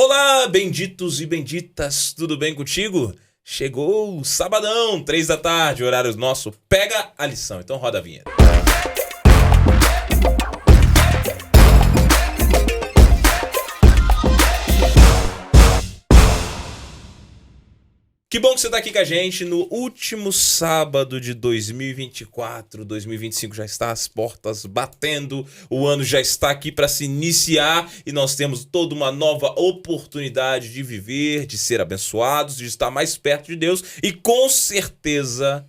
Olá, benditos e benditas, tudo bem contigo? Chegou o sabadão, 3 da tarde, horário nosso, pega a lição, então roda a vinheta. Que bom que você está aqui com a gente no último sábado de 2024. 2025 já está às portas batendo, o ano já está aqui para se iniciar e nós temos toda uma nova oportunidade de viver, de ser abençoados, de estar mais perto de Deus e com certeza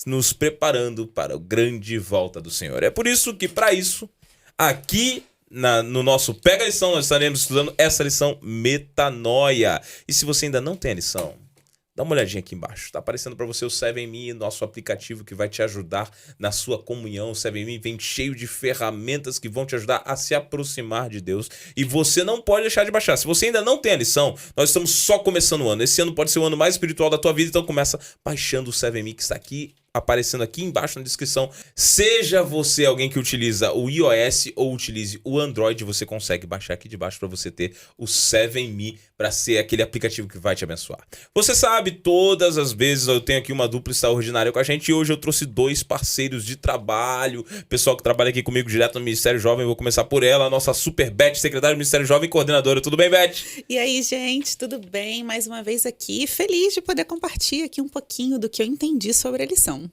nos preparando para a grande volta do Senhor. É por isso que, para isso, aqui no nosso Pega a Lição, nós estaremos estudando essa lição Metanoia. E se você ainda não tem a lição, dá uma olhadinha aqui embaixo, tá aparecendo para você o 7Me, nosso aplicativo que vai te ajudar na sua comunhão. O 7Me vem cheio de ferramentas que vão te ajudar a se aproximar de Deus e você não pode deixar de baixar. Se você ainda não tem a lição, nós estamos só começando o ano. Esse ano pode ser o ano mais espiritual da tua vida, então começa baixando o 7Me que está aqui, aparecendo aqui embaixo na descrição. Seja você alguém que utiliza o iOS ou utilize o Android, você consegue baixar aqui de baixo para você ter o 7Me para ser aquele aplicativo que vai te abençoar. Você sabe, todas as vezes eu tenho aqui uma dupla extraordinária com a gente e hoje eu trouxe 2 parceiros de trabalho, pessoal que trabalha aqui comigo direto no Ministério Jovem. Eu vou começar por ela, a nossa super Beth, secretária do Ministério Jovem e coordenadora. Tudo bem, Beth? E aí, gente, tudo bem? Mais uma vez aqui, feliz de poder compartilhar aqui um pouquinho do que eu entendi sobre a lição.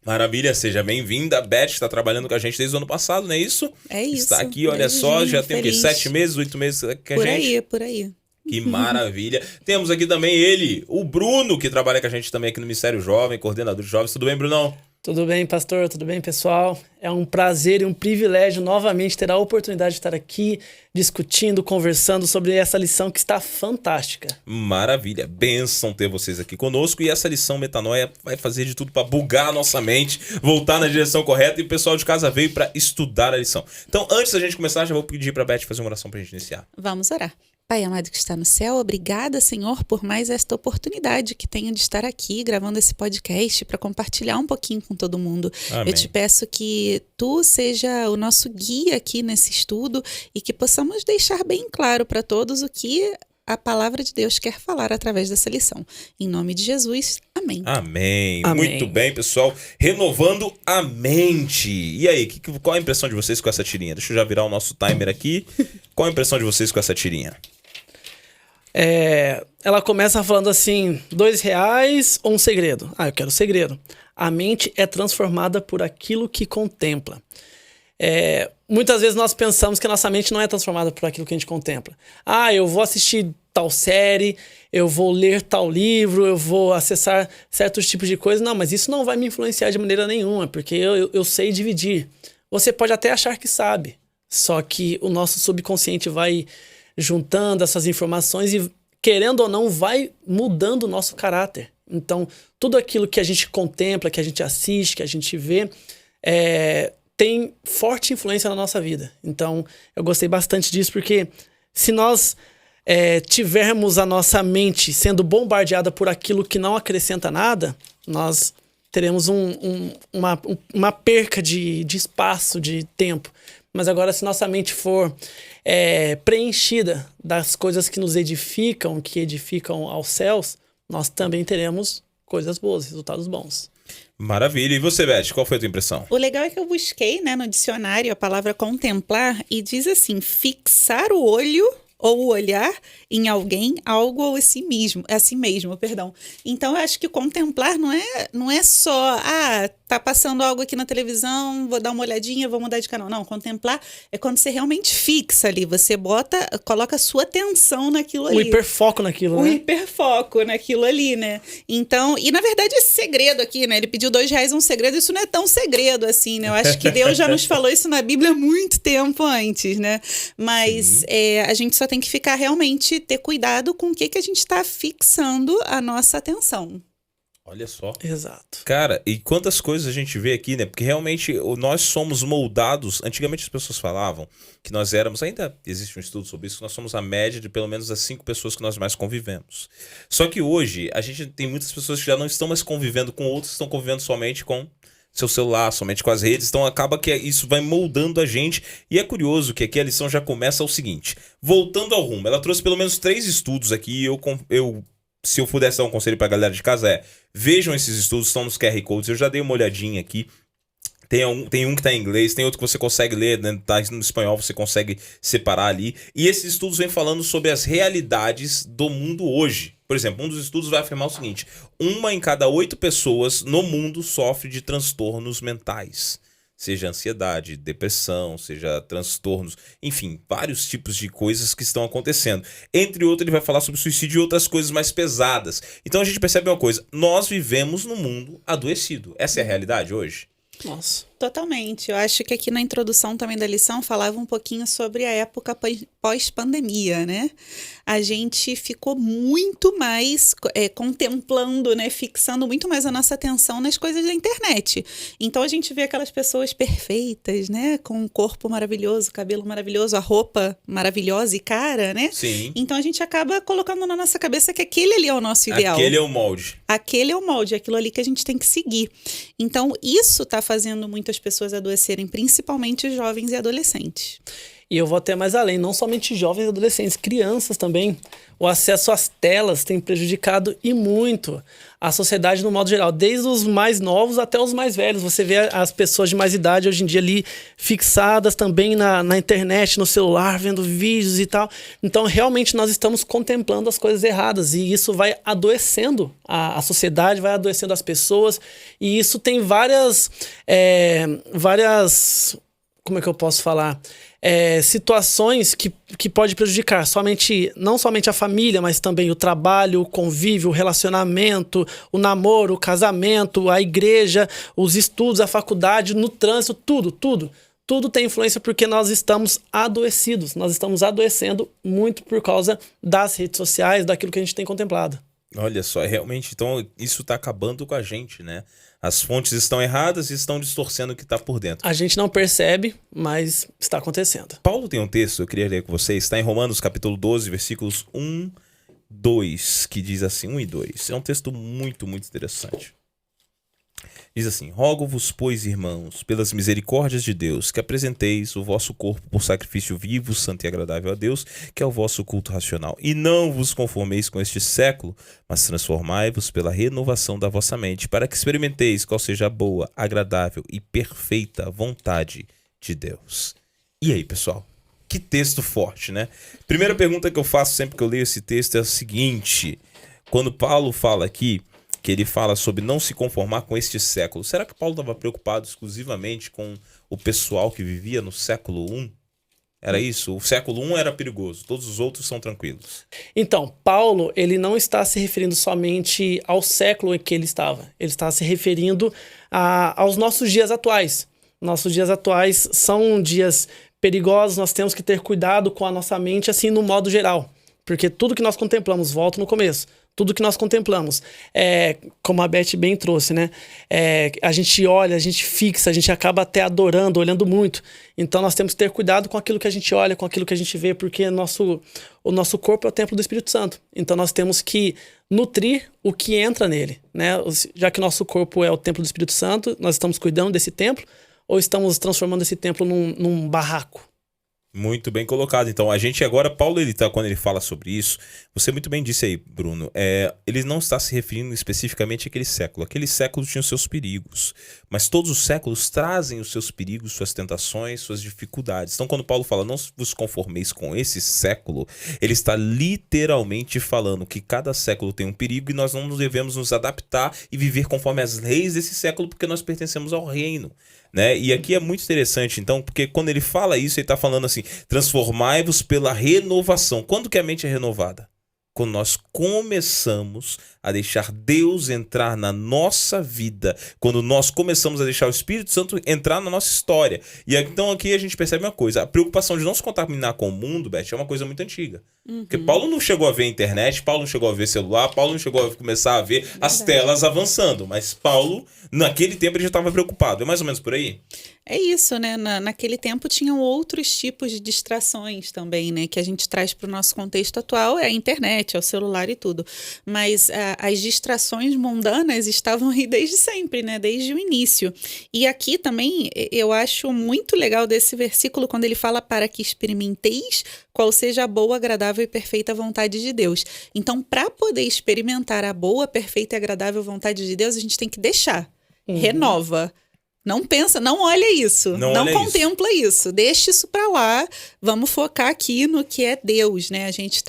Maravilha, seja bem-vinda. A Beth está trabalhando com a gente desde o ano passado, não é isso? É isso. Está aqui, olha só, já tem o quê? 7 meses, 8 meses com a gente? Por aí. Que maravilha. Temos aqui também ele, o Bruno, que trabalha com a gente também aqui no Ministério Jovem, coordenador de jovens. Tudo bem, Brunão? Tudo bem, pastor? Tudo bem, pessoal? É um prazer e um privilégio novamente ter a oportunidade de estar aqui discutindo, conversando sobre essa lição que está fantástica. Maravilha. Bênção ter vocês aqui conosco. E essa lição Metanoia vai fazer de tudo para bugar a nossa mente, voltar na direção correta, e o pessoal de casa veio para estudar a lição. Então, antes da gente começar, já vou pedir para a Beth fazer uma oração para a gente iniciar. Vamos orar. Pai amado que está no céu, obrigada, Senhor, por mais esta oportunidade que tenho de estar aqui gravando esse podcast para compartilhar um pouquinho com todo mundo. Amém. Eu te peço que tu seja o nosso guia aqui nesse estudo e que possamos deixar bem claro para todos o que a palavra de Deus quer falar através dessa lição. Em nome de Jesus, amém. Amém. Amém. Muito bem, pessoal. Renovando a mente. E aí, qual a impressão de vocês com essa tirinha? Deixa eu já virar o nosso timer aqui. Qual a impressão de vocês com essa tirinha? Ela começa falando assim, R$2 ou um segredo? Eu quero o segredo. A mente é transformada por aquilo que contempla. Muitas vezes nós pensamos que a nossa mente não é transformada por aquilo que a gente contempla. Eu vou assistir tal série, eu vou ler tal livro, eu vou acessar certos tipos de coisas. Não, mas isso não vai me influenciar de maneira nenhuma, porque eu sei dividir. Você pode até achar que sabe, só que o nosso subconsciente vai juntando essas informações e, querendo ou não, vai mudando o nosso caráter. Então, tudo aquilo que a gente contempla, que a gente assiste, que a gente vê, tem forte influência na nossa vida. Então, eu gostei bastante disso, porque se nós tivermos a nossa mente sendo bombardeada por aquilo que não acrescenta nada, nós teremos uma perca de espaço, de tempo. Mas agora, se nossa mente for preenchida das coisas que nos edificam, que edificam aos céus, nós também teremos coisas boas, resultados bons. Maravilha. E você, Beth, qual foi a tua impressão? O legal é que eu busquei, no dicionário a palavra contemplar e diz assim, fixar o olho ou o olhar em alguém, algo ou a si mesmo. Então, eu acho que contemplar não é só, tá passando algo aqui na televisão, vou dar uma olhadinha, vou mudar de canal. Não, contemplar é quando você realmente fixa ali, você coloca a sua atenção naquilo ali. O hiperfoco naquilo, né? O hiperfoco naquilo ali, né? Então, e na verdade esse segredo aqui, né? Ele pediu R$2 um segredo, isso não é tão segredo assim, né? Eu acho que Deus já nos falou isso na Bíblia há muito tempo antes, né? Mas a gente só tem que ficar realmente, ter cuidado com o que a gente está fixando a nossa atenção. Olha só. Exato. Cara, e quantas coisas a gente vê aqui, né? Porque realmente nós somos moldados. Antigamente as pessoas falavam que nós éramos, ainda existe um estudo sobre isso, que nós somos a média de pelo menos as 5 pessoas que nós mais convivemos. Só que hoje a gente tem muitas pessoas que já não estão mais convivendo com outras, estão convivendo somente com seu celular, somente com as redes. Então acaba que isso vai moldando a gente. E é curioso que aqui a lição já começa ao seguinte. Voltando ao rumo, ela trouxe pelo menos 3 estudos aqui. Se eu pudesse dar um conselho pra galera de casa vejam esses estudos, estão nos QR Codes. Eu já dei uma olhadinha aqui. Tem um que tá em inglês, tem outro que você consegue ler, né? Tá no espanhol, você consegue separar ali. E esses estudos vêm falando sobre as realidades do mundo hoje. Por exemplo, um dos estudos vai afirmar o seguinte: 1 em cada 8 pessoas no mundo sofre de transtornos mentais. Seja ansiedade, depressão, seja transtornos, enfim, vários tipos de coisas que estão acontecendo. Entre outros, ele vai falar sobre suicídio e outras coisas mais pesadas. Então a gente percebe uma coisa: nós vivemos num mundo adoecido. Essa é a realidade hoje? Nossa. Totalmente. Eu acho que aqui na introdução também da lição falava um pouquinho sobre a época pós-pandemia, né? A gente ficou muito mais contemplando, né? Fixando muito mais a nossa atenção nas coisas da internet. Então a gente vê aquelas pessoas perfeitas, né? Com um corpo maravilhoso, cabelo maravilhoso, a roupa maravilhosa e cara, né? Sim. Então a gente acaba colocando na nossa cabeça que aquele ali é o nosso ideal. Aquele é o molde. Aquele é o molde, aquilo ali que a gente tem que seguir. Então, isso está fazendo muitas pessoas adoecerem, principalmente jovens e adolescentes. E eu vou até mais além, não somente jovens e adolescentes, crianças também. O acesso às telas tem prejudicado e muito a sociedade no modo geral, desde os mais novos até os mais velhos. Você vê as pessoas de mais idade hoje em dia ali fixadas também na internet, no celular, vendo vídeos e tal. Então, realmente, nós estamos contemplando as coisas erradas e isso vai adoecendo a sociedade, vai adoecendo as pessoas. E isso tem várias como é que eu posso falar? Situações que pode prejudicar não somente a família, mas também o trabalho, o convívio, o relacionamento, o namoro, o casamento, a igreja, os estudos, a faculdade, no trânsito, tudo. Tudo tem influência porque nós estamos adoecidos. Nós estamos adoecendo muito por causa das redes sociais, daquilo que a gente tem contemplado. Olha só, realmente, então isso está acabando com a gente, né? As fontes estão erradas e estão distorcendo o que está por dentro. A gente não percebe, mas está acontecendo. Paulo tem um texto, eu queria ler com vocês, está em Romanos capítulo 12, versículos 1, 2, que diz assim, 1 e 2. É um texto muito, muito interessante. Diz assim: rogo-vos, pois, irmãos, pelas misericórdias de Deus, que apresenteis o vosso corpo por sacrifício vivo, santo e agradável a Deus, que é o vosso culto racional. E não vos conformeis com este século, mas transformai-vos pela renovação da vossa mente, para que experimenteis qual seja a boa, agradável e perfeita vontade de Deus. E aí, pessoal? Que texto forte, né? Primeira pergunta que eu faço sempre que eu leio esse texto é a seguinte: quando Paulo fala aqui, que ele fala sobre não se conformar com este século, será que Paulo estava preocupado exclusivamente com o pessoal que vivia no século I? Era isso? O século I era perigoso, todos os outros são tranquilos. Então, Paulo, ele não está se referindo somente ao século em que ele estava. Ele está se referindo aos nossos dias atuais. Nossos dias atuais são dias perigosos, nós temos que ter cuidado com a nossa mente, assim, no modo geral. Porque tudo que nós contemplamos, volto no começo, tudo que nós contemplamos, como a Beth bem trouxe, né? A gente olha, a gente fixa, a gente acaba até adorando, olhando muito. Então nós temos que ter cuidado com aquilo que a gente olha, com aquilo que a gente vê, porque o nosso corpo é o templo do Espírito Santo. Então nós temos que nutrir o que entra nele, né? Já que nosso corpo é o templo do Espírito Santo, nós estamos cuidando desse templo ou estamos transformando esse templo num barraco? Muito bem colocado. Então, a gente agora, Paulo, quando ele fala sobre isso, você muito bem disse aí, Bruno, ele não está se referindo especificamente àquele século. Aquele século tinha os seus perigos, mas todos os séculos trazem os seus perigos, suas tentações, suas dificuldades. Então, quando Paulo fala, não vos conformeis com esse século, ele está literalmente falando que cada século tem um perigo e nós não devemos nos adaptar e viver conforme as leis desse século, porque nós pertencemos ao reino. Né? E aqui é muito interessante, então, porque quando ele fala isso, ele está falando assim: transformai-vos pela renovação. Quando que a mente é renovada? Quando nós começamos a deixar Deus entrar na nossa vida, quando nós começamos a deixar o Espírito Santo entrar na nossa história. E então aqui a gente percebe uma coisa: a preocupação de não se contaminar com o mundo, Beth, é uma coisa muito antiga. Porque Paulo não chegou a ver internet, Paulo não chegou a ver celular, Paulo não chegou a começar a ver as telas avançando, mas Paulo, naquele tempo, ele já estava preocupado. É mais ou menos por aí? É isso, né? Naquele tempo tinham outros tipos de distrações também, né? Que a gente traz para o nosso contexto atual, é a internet, internet, ao celular e tudo. Mas as distrações mundanas estavam aí desde sempre, né? Desde o início. E aqui também eu acho muito legal desse versículo quando ele fala para que experimenteis qual seja a boa, agradável e perfeita vontade de Deus. Então, para poder experimentar a boa, perfeita e agradável vontade de Deus, a gente tem que deixar. Renova. Não pensa, não olha isso, não contempla isso, deixa isso para lá, vamos focar aqui no que é Deus, né? A gente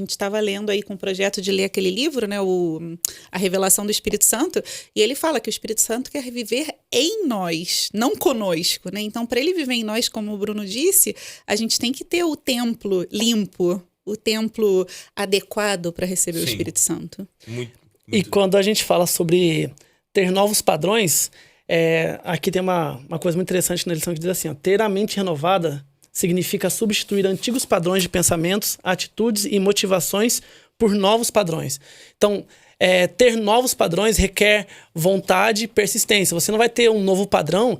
estava lendo aí com o projeto de ler aquele livro, né? A Revelação do Espírito Santo, e ele fala que o Espírito Santo quer viver em nós, não conosco, né? Então, para ele viver em nós, como o Bruno disse, a gente tem que ter o templo limpo, o templo adequado para receber o Espírito Santo. Muito. E quando a gente fala sobre ter novos padrões, aqui tem uma coisa muito interessante na lição que diz assim, ó, ter a mente renovada significa substituir antigos padrões de pensamentos, atitudes e motivações por novos padrões. Então, ter novos padrões requer vontade e persistência. Você não vai ter um novo padrão,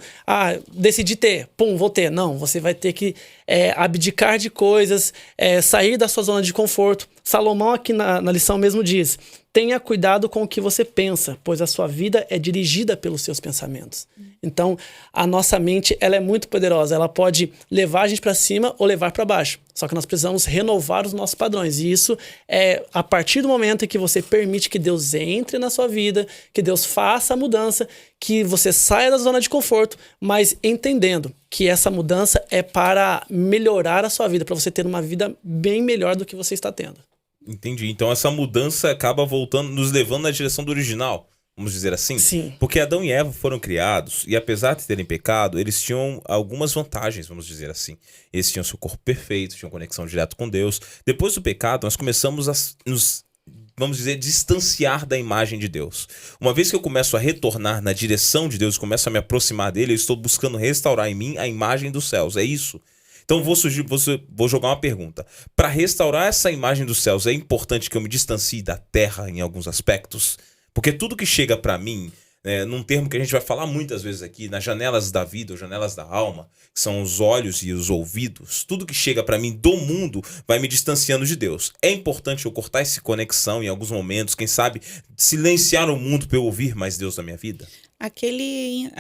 decidi ter, vou ter. Não, você vai ter que abdicar de coisas, sair da sua zona de conforto. Salomão aqui na lição mesmo diz, tenha cuidado com o que você pensa, pois a sua vida é dirigida pelos seus pensamentos. Então, a nossa mente, ela é muito poderosa. Ela pode levar a gente para cima ou levar para baixo. Só que nós precisamos renovar os nossos padrões. E isso é a partir do momento em que você permite que Deus entre na sua vida, que Deus faça a mudança, que você saia da zona de conforto, mas entendendo que essa mudança é para melhorar a sua vida, para você ter uma vida bem melhor do que você está tendo. Entendi. Então essa mudança acaba voltando, nos levando na direção do original, vamos dizer assim? Sim. Porque Adão e Eva foram criados e apesar de terem pecado, eles tinham algumas vantagens, vamos dizer assim. Eles tinham seu corpo perfeito, tinham conexão direta com Deus. Depois do pecado, nós começamos a nos, vamos dizer, distanciar da imagem de Deus. Uma vez que eu começo a retornar na direção de Deus, começo a me aproximar dele, eu estou buscando restaurar em mim a imagem dos céus. É isso. Então vou jogar uma pergunta. Para restaurar essa imagem dos céus, é importante que eu me distancie da terra em alguns aspectos? Porque tudo que chega para mim, num termo que a gente vai falar muitas vezes aqui, nas janelas da vida ou janelas da alma, que são os olhos e os ouvidos, tudo que chega para mim do mundo vai me distanciando de Deus. É importante eu cortar essa conexão em alguns momentos, quem sabe silenciar o mundo para eu ouvir mais Deus na minha vida? Aquele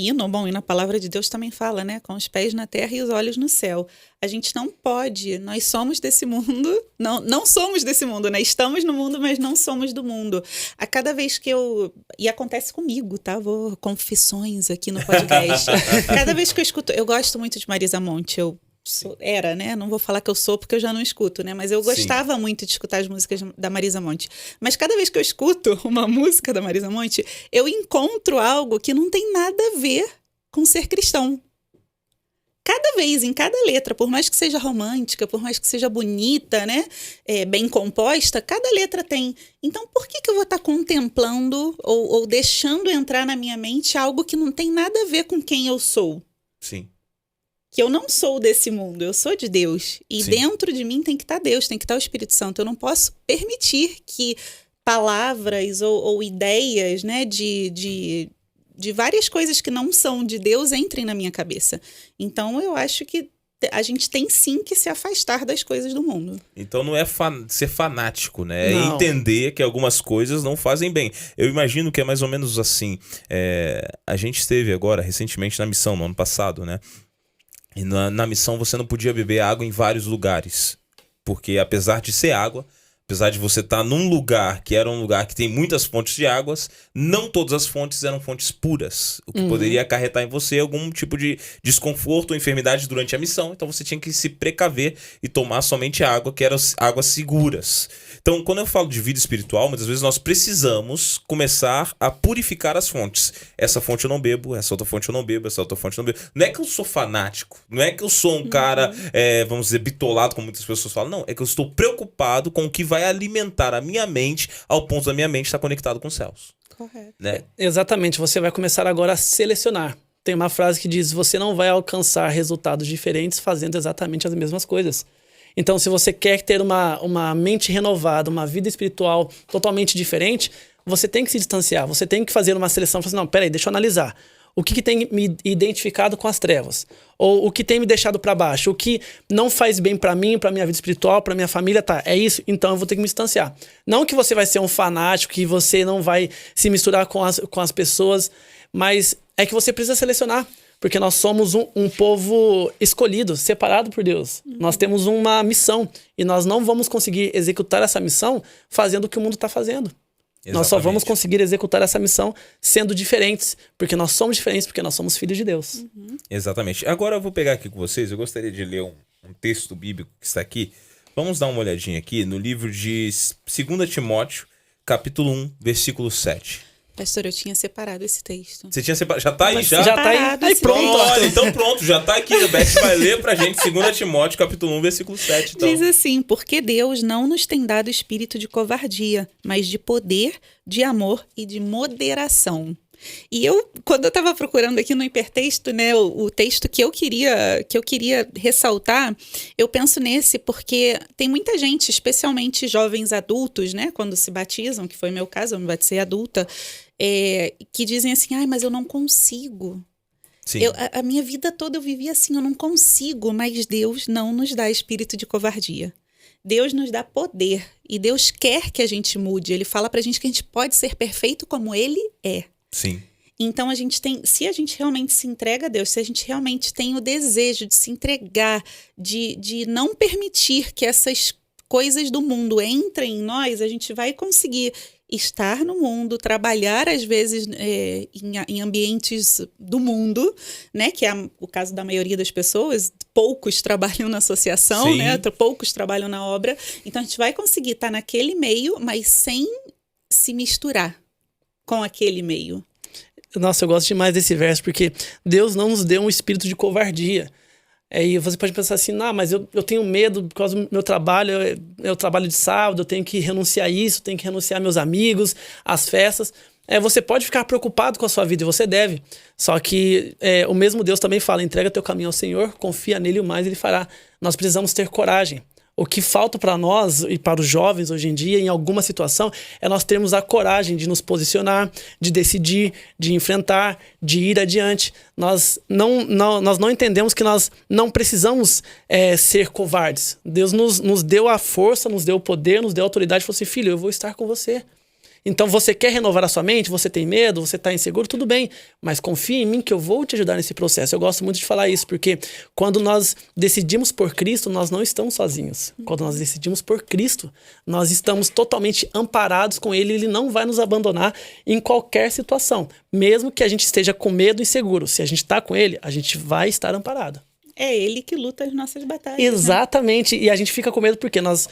hino, bom, e na palavra de Deus também fala, né? Com os pés na terra e os olhos no céu. A gente não pode, nós somos desse mundo, não somos desse mundo, né? Estamos no mundo, mas não somos do mundo. A cada vez que e acontece comigo, tá? Confissões aqui no podcast. Cada vez que eu escuto, eu gosto muito de Marisa Monte, era, né? Não vou falar que eu sou porque eu já não escuto, né? Mas eu gostava muito de escutar as músicas da Marisa Monte. Mas cada vez que eu escuto uma música da Marisa Monte, eu encontro algo que não tem nada a ver com ser cristão. Cada vez, em cada letra, por mais que seja romântica, por mais que seja bonita, né? Bem composta, cada letra tem. Então, por que eu vou estar contemplando ou deixando entrar na minha mente algo que não tem nada a ver com quem eu sou? Sim. Que eu não sou desse mundo, eu sou de Deus. E Sim. Dentro de mim tem que estar Deus, tem que estar o Espírito Santo. Eu não posso permitir que palavras ou ideias, né, de várias coisas que não são de Deus entrem na minha cabeça. Então, eu acho que a gente tem sim que se afastar das coisas do mundo. Então não é ser fanático, né? Não. É entender que algumas coisas não fazem bem. Eu imagino que é mais ou menos assim. A gente esteve agora, recentemente, na missão, no ano passado, né? E na missão você não podia beber água em vários lugares. Porque apesar de ser água, apesar de você estar num lugar que era um lugar que tem muitas fontes de águas, não todas as fontes eram fontes puras. O que poderia acarretar em você algum tipo de desconforto ou enfermidade durante a missão. Então você tinha que se precaver e tomar somente água que eram águas seguras. Então, quando eu falo de vida espiritual, muitas vezes nós precisamos começar a purificar as fontes. Essa fonte eu não bebo, essa outra fonte eu não bebo, essa outra fonte eu não bebo. Não é que eu sou fanático, não é que eu sou um cara, vamos dizer, bitolado, como muitas pessoas falam. Não, é que eu estou preocupado com o que vai alimentar a minha mente ao ponto da minha mente estar conectado com os céus. Correto. Né? Exatamente, você vai começar agora a selecionar. Tem uma frase que diz, você não vai alcançar resultados diferentes fazendo exatamente as mesmas coisas. Então, se você quer ter uma mente renovada, uma vida espiritual totalmente diferente, você tem que se distanciar, você tem que fazer uma seleção. Falar assim, não, peraí, deixa eu analisar. O que tem me identificado com as trevas? Ou o que tem me deixado para baixo? O que não faz bem para mim, para minha vida espiritual, para minha família? Tá, é isso? Então eu vou ter que me distanciar. Não que você vai ser um fanático, que você não vai se misturar com as pessoas, mas é que você precisa selecionar. Porque nós somos um povo escolhido, separado por Deus. Nós temos uma missão. E nós não vamos conseguir executar essa missão fazendo o que o mundo está fazendo. Exatamente. Nós só vamos conseguir executar essa missão sendo diferentes. Porque nós somos diferentes, porque nós somos filhos de Deus. Exatamente. Agora eu vou pegar aqui com vocês, eu gostaria de ler um texto bíblico que está aqui. Vamos dar uma olhadinha aqui no livro de 2 Timóteo, capítulo 1, versículo 7. Pastor, eu tinha separado esse texto. Você tinha separado? Já tá aí, já? Já tá aí? Aí pronto. Olha, então pronto, já tá aqui. A Beth vai ler pra gente 2 Timóteo, capítulo 1, versículo 7. Então. Diz assim, porque Deus não nos tem dado espírito de covardia, mas de poder, de amor e de moderação. E quando eu estava procurando aqui no hipertexto, né, o texto que eu queria ressaltar, eu penso nesse porque tem muita gente, especialmente jovens adultos, né, quando se batizam, que foi meu caso, eu me batizei adulta, que dizem assim, mas eu não consigo. Sim. A minha vida toda eu vivi assim, eu não consigo, mas Deus não nos dá espírito de covardia. Deus nos dá poder e Deus quer que a gente mude. Ele fala pra gente que a gente pode ser perfeito como Ele é. Sim. Então se a gente realmente se entrega a Deus, se a gente realmente tem o desejo de se entregar, de não permitir que essas coisas do mundo entrem em nós, a gente vai conseguir estar no mundo, trabalhar às vezes em ambientes do mundo, né? Que é o caso da maioria das pessoas, poucos trabalham na associação, Sim. né? Poucos trabalham na obra. Então a gente vai conseguir estar naquele meio, mas sem se misturar com aquele meio. Nossa, eu gosto demais desse verso, porque Deus não nos deu um espírito de covardia. E você pode pensar assim, mas eu tenho medo por causa do meu trabalho, eu trabalho de sábado, eu tenho que renunciar a isso, tenho que renunciar a meus amigos, às festas. Você pode ficar preocupado com a sua vida, e você deve. Só que o mesmo Deus também fala, entrega teu caminho ao Senhor, confia nele e o mais ele fará. Nós precisamos ter coragem. O que falta para nós e para os jovens hoje em dia, em alguma situação, é nós termos a coragem de nos posicionar, de decidir, de enfrentar, de ir adiante. Nós não entendemos que nós não precisamos ser covardes. Deus nos deu a força, nos deu o poder, nos deu a autoridade. Falou assim, filho, eu vou estar com você. Então você quer renovar a sua mente, você tem medo, você está inseguro, tudo bem, mas confia em mim que eu vou te ajudar nesse processo. Eu gosto muito de falar isso, porque quando nós decidimos por Cristo, nós não estamos sozinhos. Quando nós decidimos por Cristo, nós estamos totalmente amparados com Ele, Ele não vai nos abandonar em qualquer situação. Mesmo que a gente esteja com medo e inseguro, se a gente está com Ele, a gente vai estar amparado. É Ele que luta as nossas batalhas. Exatamente, né? E a gente fica com medo porque nós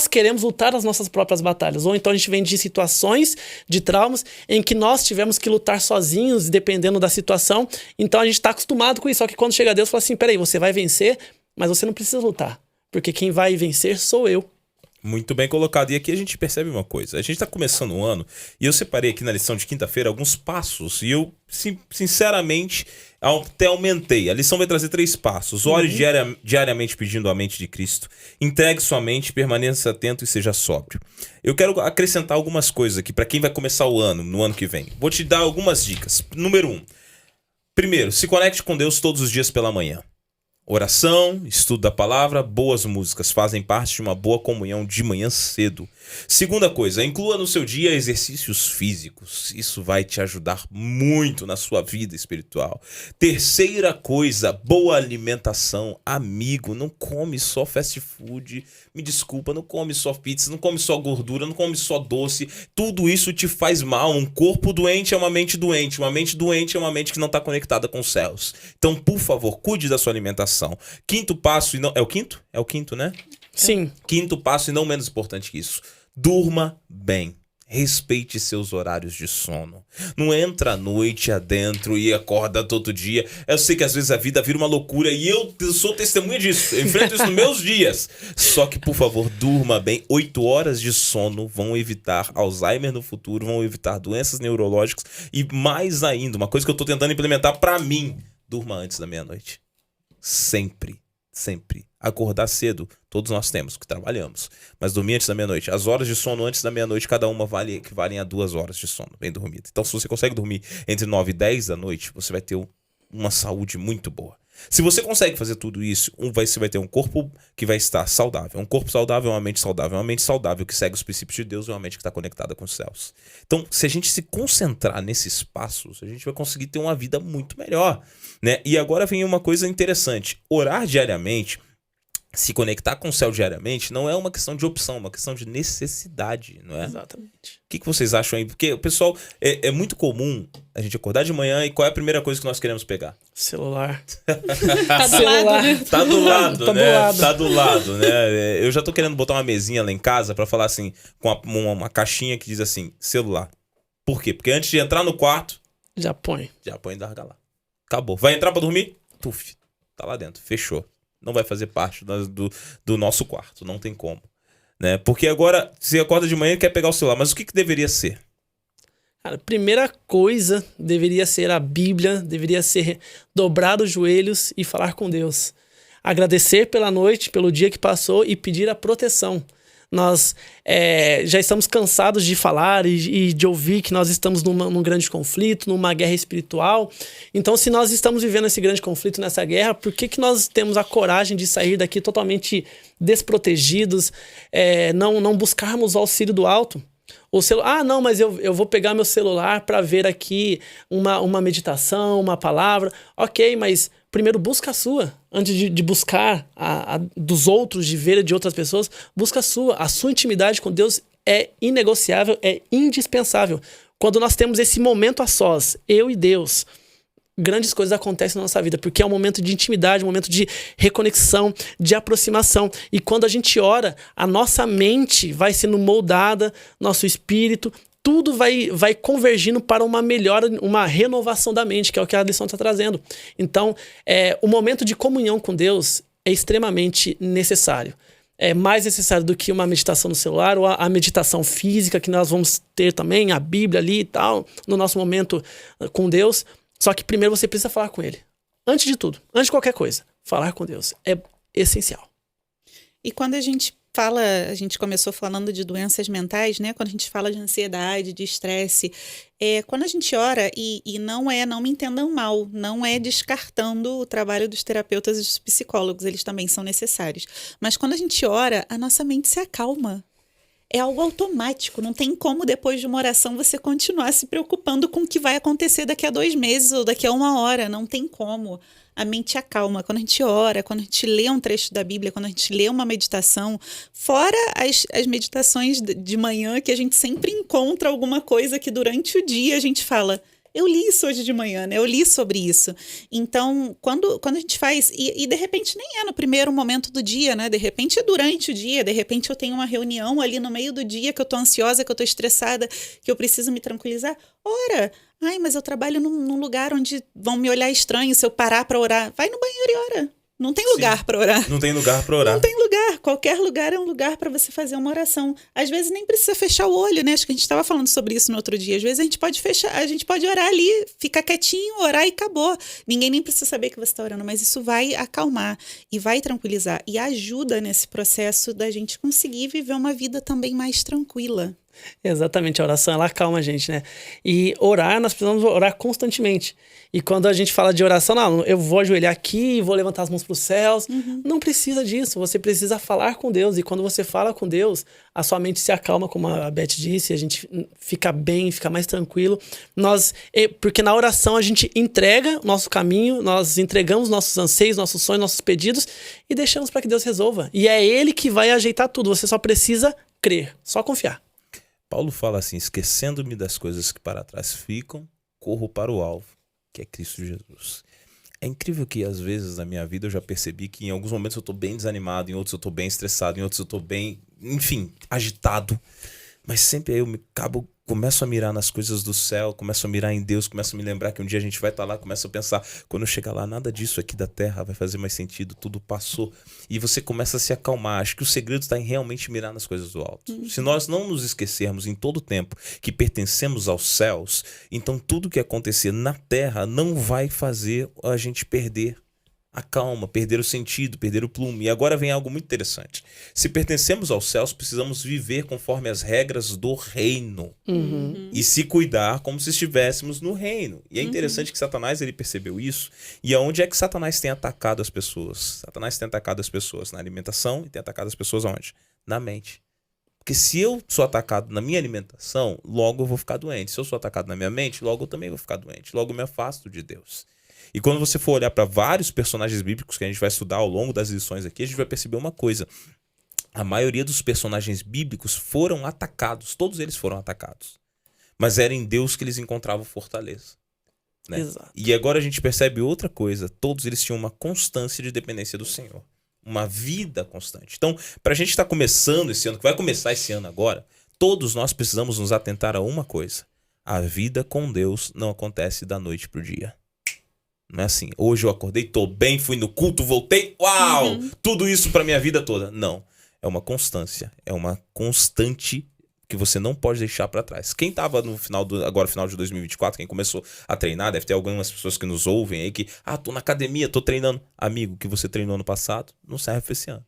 queremos lutar as nossas próprias batalhas. Ou então a gente vem de situações, de traumas, em que nós tivemos que lutar sozinhos, dependendo da situação. Então a gente está acostumado com isso. Só que quando chega Deus, fala assim, peraí, você vai vencer, mas você não precisa lutar. Porque quem vai vencer sou eu. Muito bem colocado. E aqui a gente percebe uma coisa. A gente está começando o ano e eu separei aqui na lição de quinta-feira alguns passos. E eu, sinceramente, até aumentei. A lição vai trazer 3 passos. Ore diariamente pedindo a mente de Cristo. Entregue sua mente, permaneça atento e seja sóbrio. Eu quero acrescentar algumas coisas aqui para quem vai começar o ano, no ano que vem. Vou te dar algumas dicas. Número 1. Primeiro, se conecte com Deus todos os dias pela manhã. Oração, estudo da palavra, boas músicas fazem parte de uma boa comunhão de manhã cedo. Segunda coisa, inclua no seu dia exercícios físicos. Isso vai te ajudar muito na sua vida espiritual. Terceira coisa, boa alimentação. Amigo, não come só fast food. Me desculpa, não come só pizza, não come só gordura, não come só doce. Tudo isso te faz mal. Um corpo doente é uma mente doente. Uma mente doente é uma mente que não está conectada com os céus. Então, por favor, cuide da sua alimentação. Quinto passo, e não... É o quinto? É o quinto, né? Sim. Quinto passo, e não menos importante que isso. Durma bem. Respeite seus horários de sono. Não entra à noite adentro e acorda todo dia. Eu sei que às vezes a vida vira uma loucura e eu sou testemunha disso. Eu enfrento isso nos meus dias. Só que, por favor, durma bem. 8 horas de sono vão evitar Alzheimer no futuro, vão evitar doenças neurológicas e mais ainda, uma coisa que eu tô tentando implementar pra mim, durma antes da meia-noite. Sempre. Sempre. Acordar cedo, todos nós temos, que trabalhamos. Mas dormir antes da meia-noite. As horas de sono antes da meia-noite, cada uma equivalem a 2 horas de sono bem dormido. Então, se você consegue dormir entre 9 e 10 da noite, você vai ter uma saúde muito boa. Se você consegue fazer tudo isso, você vai ter um corpo que vai estar saudável. Um corpo saudável é uma mente saudável. Uma mente saudável que segue os princípios de Deus é uma mente que está conectada com os céus. Então, se a gente se concentrar nesses passos, a gente vai conseguir ter uma vida muito melhor, né? E agora vem uma coisa interessante. Orar diariamente, se conectar com o céu diariamente, não é uma questão de opção, é uma questão de necessidade, não é? Exatamente. O que vocês acham aí? Porque o pessoal, é muito comum a gente acordar de manhã e qual é a primeira coisa que nós queremos pegar? Celular. Tá do lado, né? Tá do lado, Tá né? do lado. Tá do lado, né? Eu já tô querendo botar uma mesinha lá em casa pra falar assim, com uma caixinha que diz assim, celular. Por quê? Porque antes de entrar no quarto, Já põe. já põe e larga lá. Acabou. Vai entrar pra dormir? Tuf, tá lá dentro. Fechou. Não vai fazer parte do nosso quarto. Não tem como. Né? Porque agora, você acorda de manhã e quer pegar o celular. Mas o que deveria ser? Cara, a primeira coisa deveria ser a Bíblia, deveria ser dobrar os joelhos e falar com Deus. Agradecer pela noite, pelo dia que passou e pedir a proteção. Nós já estamos cansados de falar e de ouvir que nós estamos num grande conflito, numa guerra espiritual. Então, se nós estamos vivendo esse grande conflito, nessa guerra, por que nós temos a coragem de sair daqui totalmente desprotegidos, não buscarmos o auxílio do alto? Não, mas eu vou pegar meu celular para ver aqui uma meditação, uma palavra. Ok, mas primeiro busca a sua. Antes de buscar a dos outros, de ver de outras pessoas, busca a sua. A sua intimidade com Deus é inegociável, é indispensável. Quando nós temos esse momento a sós, eu e Deus, grandes coisas acontecem na nossa vida, porque é um momento de intimidade, um momento de reconexão, de aproximação. E quando a gente ora, a nossa mente vai sendo moldada, nosso espírito, tudo vai convergindo para uma melhora, uma renovação da mente, que é o que a lição está trazendo. Então, o momento de comunhão com Deus é extremamente necessário. É mais necessário do que uma meditação no celular ou a meditação física que nós vamos ter também, a Bíblia ali e tal, no nosso momento com Deus. Só que primeiro você precisa falar com Ele. Antes de tudo, antes de qualquer coisa, falar com Deus é essencial. E quando a gente começou falando de doenças mentais, né? Quando a gente fala de ansiedade, de estresse, quando a gente ora, e não me entendam mal, não é descartando o trabalho dos terapeutas e dos psicólogos, eles também são necessários. Mas quando a gente ora, a nossa mente se acalma. É algo automático, não tem como depois de uma oração você continuar se preocupando com o que vai acontecer daqui a 2 meses ou daqui a 1 hora, não tem como. A mente acalma. Quando a gente ora, quando a gente lê um trecho da Bíblia, quando a gente lê uma meditação, fora as meditações de manhã, que a gente sempre encontra alguma coisa que durante o dia a gente fala, eu li isso hoje de manhã, né? Eu li sobre isso. Então, quando a gente faz, e de repente nem é no primeiro momento do dia, né? De repente é durante o dia, de repente eu tenho uma reunião ali no meio do dia que eu tô ansiosa, que eu tô estressada, que eu preciso me tranquilizar. Ora! Ai, mas eu trabalho num lugar onde vão me olhar estranho se eu parar para orar. Vai no banheiro e ora. Não tem lugar para orar. Não tem lugar para orar. Não tem lugar. Qualquer lugar é um lugar para você fazer uma oração. Às vezes nem precisa fechar o olho, né? Acho que a gente estava falando sobre isso no outro dia. Às vezes a gente pode fechar, a gente pode orar ali, ficar quietinho, orar e acabou. Ninguém nem precisa saber que você está orando, mas isso vai acalmar e vai tranquilizar e ajuda nesse processo da gente conseguir viver uma vida também mais tranquila. Exatamente, a oração ela acalma a gente, né? E orar, nós precisamos orar constantemente. E quando a gente fala de oração, não, eu vou ajoelhar aqui, vou levantar as mãos para os céus. Não precisa disso, você precisa falar com Deus. E quando você fala com Deus, a sua mente se acalma, como a Beth disse, a gente fica bem, fica mais tranquilo. Porque na oração a gente entrega o nosso caminho, nós entregamos nossos anseios, nossos sonhos, nossos pedidos e deixamos para que Deus resolva. E é Ele que vai ajeitar tudo, você só precisa crer, só confiar. Paulo fala assim, esquecendo-me das coisas que para trás ficam, corro para o alvo, que é Cristo Jesus. É incrível que às vezes na minha vida eu já percebi que em alguns momentos eu estou bem desanimado, em outros eu estou bem estressado, em outros eu estou bem, enfim, agitado. Mas sempre aí começo a mirar nas coisas do céu, começo a mirar em Deus, começo a me lembrar que um dia a gente vai estar lá, começo a pensar, quando eu chegar lá, nada disso aqui da terra vai fazer mais sentido, tudo passou. E você começa a se acalmar. Acho que o segredo está em realmente mirar nas coisas do alto. Se nós não nos esquecermos em todo o tempo que pertencemos aos céus, então tudo que acontecer na terra não vai fazer a gente perder a calma, perder o sentido, perder o plume. E agora vem algo muito interessante. Se pertencemos aos céus, precisamos viver conforme as regras do reino. E se cuidar como se estivéssemos no reino. E é interessante que Satanás, ele percebeu isso. E aonde é que Satanás tem atacado as pessoas? Satanás tem atacado as pessoas na alimentação e tem atacado as pessoas aonde? Na mente. Porque se eu sou atacado na minha alimentação, logo eu vou ficar doente. Se eu sou atacado na minha mente, logo eu também vou ficar doente. Logo eu me afasto de Deus. E quando você for olhar para vários personagens bíblicos que a gente vai estudar ao longo das lições aqui, a gente vai perceber uma coisa. A maioria dos personagens bíblicos foram atacados. Todos eles foram atacados. Mas era em Deus que eles encontravam fortaleza. Né? Exato. E agora a gente percebe outra coisa. Todos eles tinham uma constância de dependência do Senhor. Uma vida constante. Então, para a gente estar começando esse ano, que vai começar esse ano agora, todos nós precisamos nos atentar a uma coisa. A vida com Deus não acontece da noite pro dia. Não é assim, hoje eu acordei, tô bem, fui no culto, voltei, uau, tudo isso pra minha vida toda. Não, é uma constância, é uma constante que você não pode deixar pra trás. Quem tava no final final de 2024, quem começou a treinar, deve ter algumas pessoas que nos ouvem aí que, tô na academia, tô treinando. Amigo, o que você treinou ano passado não serve pra esse ano.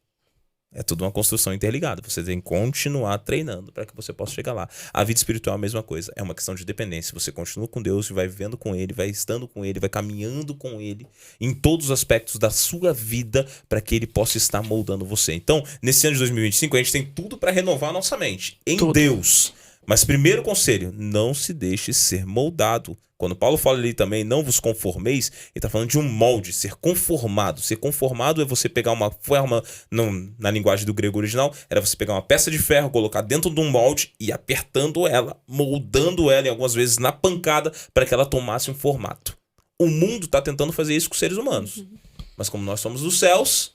É tudo uma construção interligada. Você tem que continuar treinando para que você possa chegar lá. A vida espiritual é a mesma coisa. É uma questão de dependência. Você continua com Deus e vai vivendo com Ele, vai estando com Ele, vai caminhando com Ele em todos os aspectos da sua vida para que Ele possa estar moldando você. Então, nesse ano de 2025, a gente tem tudo para renovar a nossa mente. Em Deus. Mas primeiro conselho, não se deixe ser moldado. Quando Paulo fala ali também, não vos conformeis, ele está falando de um molde, ser conformado. Ser conformado é você pegar uma forma, na linguagem do grego original, era você pegar uma peça de ferro, colocar dentro de um molde e ir apertando ela, moldando ela, e algumas vezes na pancada, para que ela tomasse um formato. O mundo está tentando fazer isso com os seres humanos. Mas como nós somos dos céus,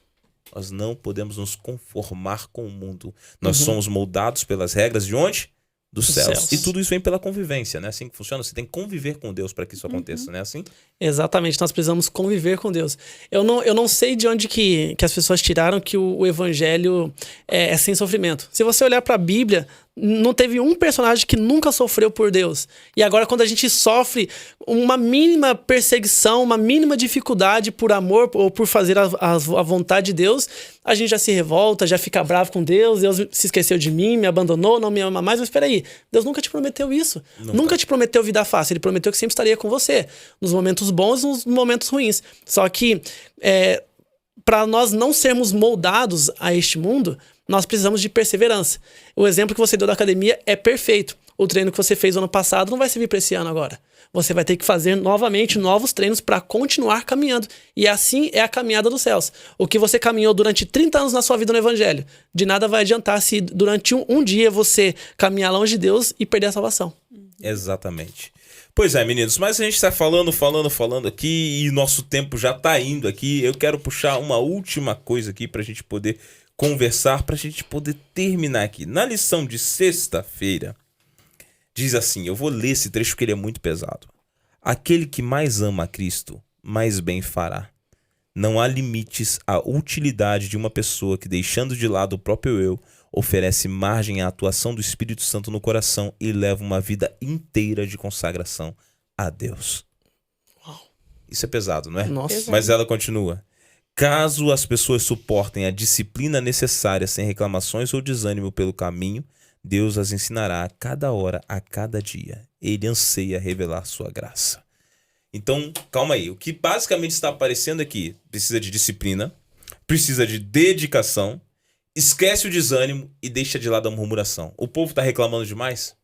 nós não podemos nos conformar com o mundo. Nós somos moldados pelas regras de onde? Dos céus. E tudo isso vem pela convivência, né? Assim que funciona. Você tem que conviver com Deus para que isso aconteça, né? Assim? Exatamente, nós precisamos conviver com Deus. Eu não sei de onde que as pessoas tiraram que o evangelho é sem sofrimento. Se você olhar para a Bíblia, não teve um personagem que nunca sofreu por Deus. E agora, quando a gente sofre uma mínima perseguição, uma mínima dificuldade por amor ou por fazer a vontade de Deus, a gente já se revolta, já fica bravo com Deus. Deus se esqueceu de mim, me abandonou, não me ama mais. Mas espera aí, Deus nunca te prometeu isso. Nunca te prometeu vida fácil. Ele prometeu que sempre estaria com você, nos momentos bons e nos momentos ruins. Só que para nós não sermos moldados a este mundo, nós precisamos de perseverança. O exemplo que você deu da academia é perfeito. O treino que você fez ano passado não vai servir para esse ano agora. Você vai ter que fazer novamente novos treinos para continuar caminhando. E assim é a caminhada dos céus. O que você caminhou durante 30 anos na sua vida no evangelho, de nada vai adiantar se durante um dia você caminhar longe de Deus e perder a salvação. Exatamente. Pois é, meninos, mas a gente está falando aqui e nosso tempo já está indo aqui. Eu quero puxar uma última coisa aqui para a gente poder conversar, para a gente poder terminar aqui. Na lição de sexta-feira, diz assim, eu vou ler esse trecho porque ele é muito pesado. Aquele que mais ama a Cristo, mais bem fará. Não há limites à utilidade de uma pessoa que, deixando de lado o próprio eu, oferece margem à atuação do Espírito Santo no coração e leva uma vida inteira de consagração a Deus. Uau. Isso é pesado, não é? Nossa. Mas ela continua. Caso as pessoas suportem a disciplina necessária sem reclamações ou desânimo pelo caminho, Deus as ensinará a cada hora, a cada dia. Ele anseia revelar sua graça. Então, calma aí. O que basicamente está aparecendo aqui, precisa de disciplina, precisa de dedicação, esquece o desânimo e deixa de lado a murmuração. O povo está reclamando demais?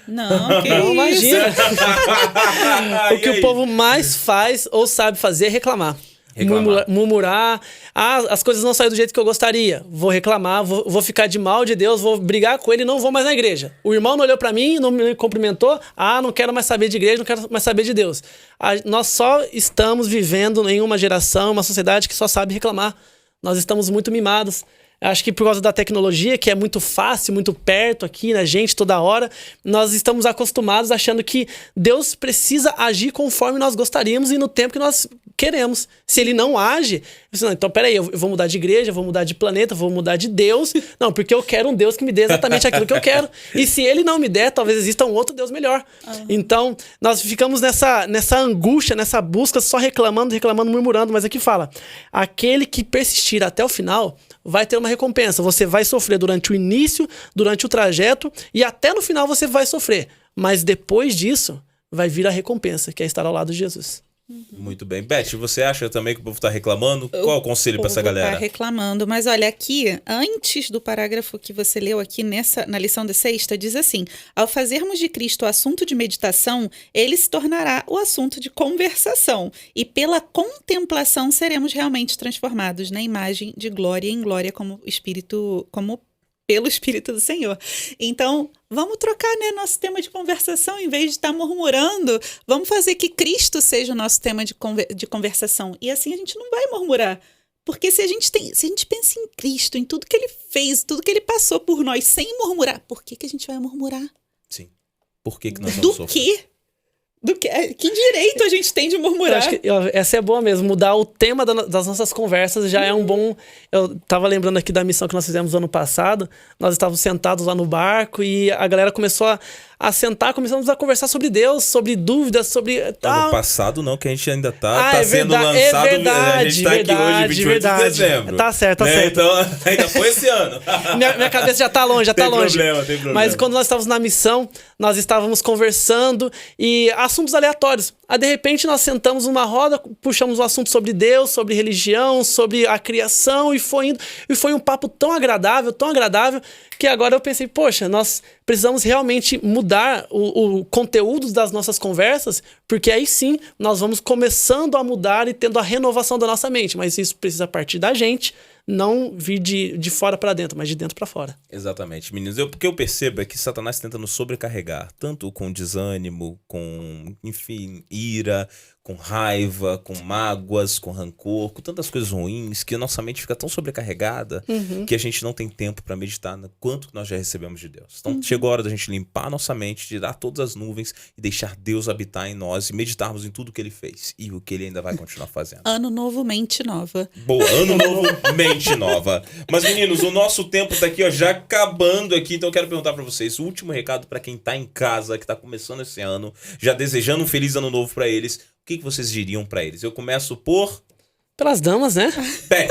Não, que Não, isso? imagina. O que o povo mais faz ou sabe fazer é reclamar. Murmurar. As coisas não saíram do jeito que eu gostaria. Vou reclamar, vou ficar de mal de Deus, vou brigar com ele e não vou mais na igreja. O irmão não olhou pra mim, não me cumprimentou. Não quero mais saber de igreja, não quero mais saber de Deus. Nós só estamos vivendo em uma geração, uma sociedade que só sabe reclamar. Nós estamos muito mimados. Acho que por causa da tecnologia, que é muito fácil, muito perto aqui na gente, toda hora, nós estamos acostumados achando que Deus precisa agir conforme nós gostaríamos e no tempo que nós queremos. Se ele não age, não, então peraí, eu vou mudar de igreja, vou mudar de planeta, vou mudar de Deus. Não, porque eu quero um Deus que me dê exatamente aquilo que eu quero. E se ele não me der, talvez exista um outro Deus melhor. Então, nós ficamos nessa angústia, nessa busca, só reclamando, murmurando. Mas aqui fala, aquele que persistir até o final vai ter uma recompensa. Você vai sofrer durante o início, durante o trajeto e até no final você vai sofrer. Mas depois disso, vai vir a recompensa, que é estar ao lado de Jesus. Muito bem. Beth, você acha também que o povo está reclamando? Qual é o conselho para essa galera? Tá reclamando, mas olha aqui, antes do parágrafo que você leu aqui na lição de sexta, diz assim: ao fazermos de Cristo o assunto de meditação, ele se tornará o assunto de conversação, e pela contemplação seremos realmente transformados na imagem de glória em glória pelo Espírito do Senhor. Então, vamos trocar, né, nosso tema de conversação, em vez de estar murmurando, vamos fazer que Cristo seja o nosso tema de conversação. E assim a gente não vai murmurar. Porque se a gente pensa em Cristo, em tudo que ele fez, tudo que ele passou por nós, sem murmurar, por que a gente vai murmurar? Sim. Por que nós vamos sofrer? Que direito a gente tem de murmurar? Eu acho que essa é boa mesmo. Mudar o tema das nossas conversas já é um bom... Eu tava lembrando aqui da missão que nós fizemos ano passado. Nós estávamos sentados lá no barco e a galera começou a sentar, começamos a conversar sobre Deus, sobre dúvidas, sobre... Ano passado não, que a gente ainda tá é sendo lançado. É verdade, a gente tá aqui hoje, 28 de dezembro. Tá certo, né? Então, ainda foi esse ano. minha cabeça já tá longe, Tem problema. Mas quando nós estávamos na missão, nós estávamos conversando e assuntos aleatórios. Aí, de repente, nós sentamos numa roda, puxamos um assunto sobre Deus, sobre religião, sobre a criação e foi indo. E foi um papo tão agradável, que agora eu pensei, poxa, nós precisamos realmente mudar o conteúdo das nossas conversas, porque aí sim nós vamos começando a mudar e tendo a renovação da nossa mente. Mas isso precisa partir da gente, não vir de fora para dentro, mas de dentro para fora. Exatamente, meninos. O que eu percebo é que Satanás tenta nos sobrecarregar, tanto com desânimo, com, enfim, ira, com raiva, com mágoas, com rancor, com tantas coisas ruins, que a nossa mente fica tão sobrecarregada que a gente não tem tempo para meditar no quanto que nós já recebemos de Deus. Então chegou a hora da gente limpar a nossa mente, tirar todas as nuvens e deixar Deus habitar em nós e meditarmos em tudo que Ele fez e o que Ele ainda vai continuar fazendo. Ano novo, mente nova. Boa, ano novo, mente nova. Mas meninos, o nosso tempo tá aqui, ó, já acabando aqui, então eu quero perguntar para vocês, o último recado para quem tá em casa, que tá começando esse ano, já desejando um feliz ano novo para eles. O que vocês diriam pra eles? Eu começo pelas damas, né? Beth.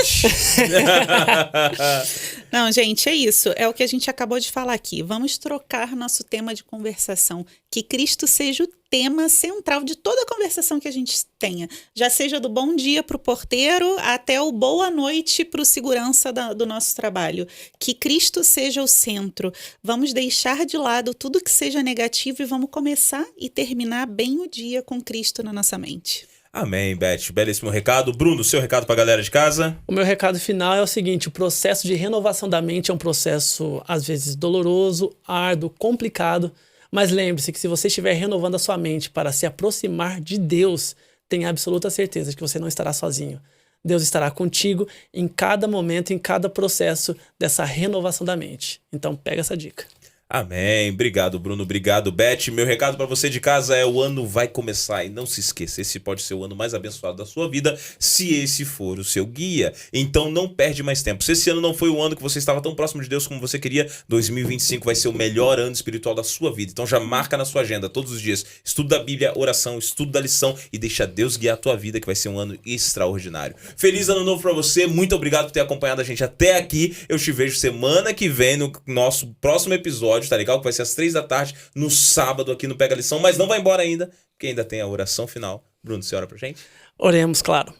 Não, gente, é isso. É o que a gente acabou de falar aqui. Vamos trocar nosso tema de conversação. Que Cristo seja o tema central de toda a conversação que a gente tenha. Já seja do bom dia pro porteiro até o boa noite pro segurança do nosso trabalho. Que Cristo seja o centro. Vamos deixar de lado tudo que seja negativo e vamos começar e terminar bem o dia com Cristo na nossa mente. Amém, Beth. Belíssimo recado. Bruno, seu recado pra galera de casa? O meu recado final é o seguinte: o processo de renovação da mente é um processo, às vezes, doloroso, árduo, complicado, mas lembre-se que se você estiver renovando a sua mente para se aproximar de Deus, tenha absoluta certeza de que você não estará sozinho. Deus estará contigo em cada momento, em cada processo dessa renovação da mente. Então, pega essa dica. Amém. Obrigado, Bruno. Obrigado, Beth. Meu recado para você de casa é: o ano vai começar e não se esqueça, esse pode ser o ano mais abençoado da sua vida, se esse for o seu guia. Então não perde mais tempo. Se esse ano não foi o ano que você estava tão próximo de Deus como você queria, 2025 vai ser o melhor ano espiritual da sua vida. Então já marca na sua agenda todos os dias estudo da Bíblia, oração, estudo da lição e deixa Deus guiar a tua vida, que vai ser um ano extraordinário. Feliz ano novo para você. Muito obrigado por ter acompanhado a gente até aqui. Eu te vejo semana que vem no nosso próximo episódio. Tá legal? Que vai ser às 3 da tarde, no sábado, aqui no Pega a Lição, mas não vai embora ainda, porque ainda tem a oração final. Bruno, você ora pra gente? Oremos, claro.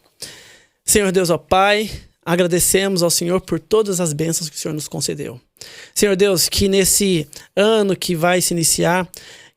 Senhor Deus, ó Pai, agradecemos ao Senhor por todas as bênçãos que o Senhor nos concedeu. Senhor Deus, que nesse ano que vai se iniciar,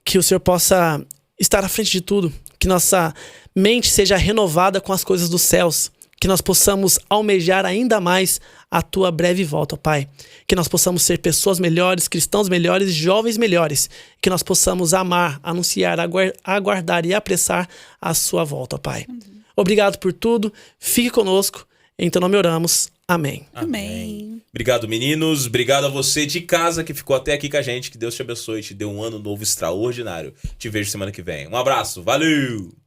que o Senhor possa estar à frente de tudo, que nossa mente seja renovada com as coisas dos céus, que nós possamos almejar ainda mais a tua breve volta, ó Pai. Que nós possamos ser pessoas melhores, cristãos melhores, jovens melhores. Que nós possamos amar, anunciar, aguardar e apressar a sua volta, ó Pai. Obrigado por tudo. Fique conosco. Em teu nome oramos. Amém. Amém. Obrigado, meninos. Obrigado a você de casa que ficou até aqui com a gente. Que Deus te abençoe e te dê um ano novo extraordinário. Te vejo semana que vem. Um abraço. Valeu!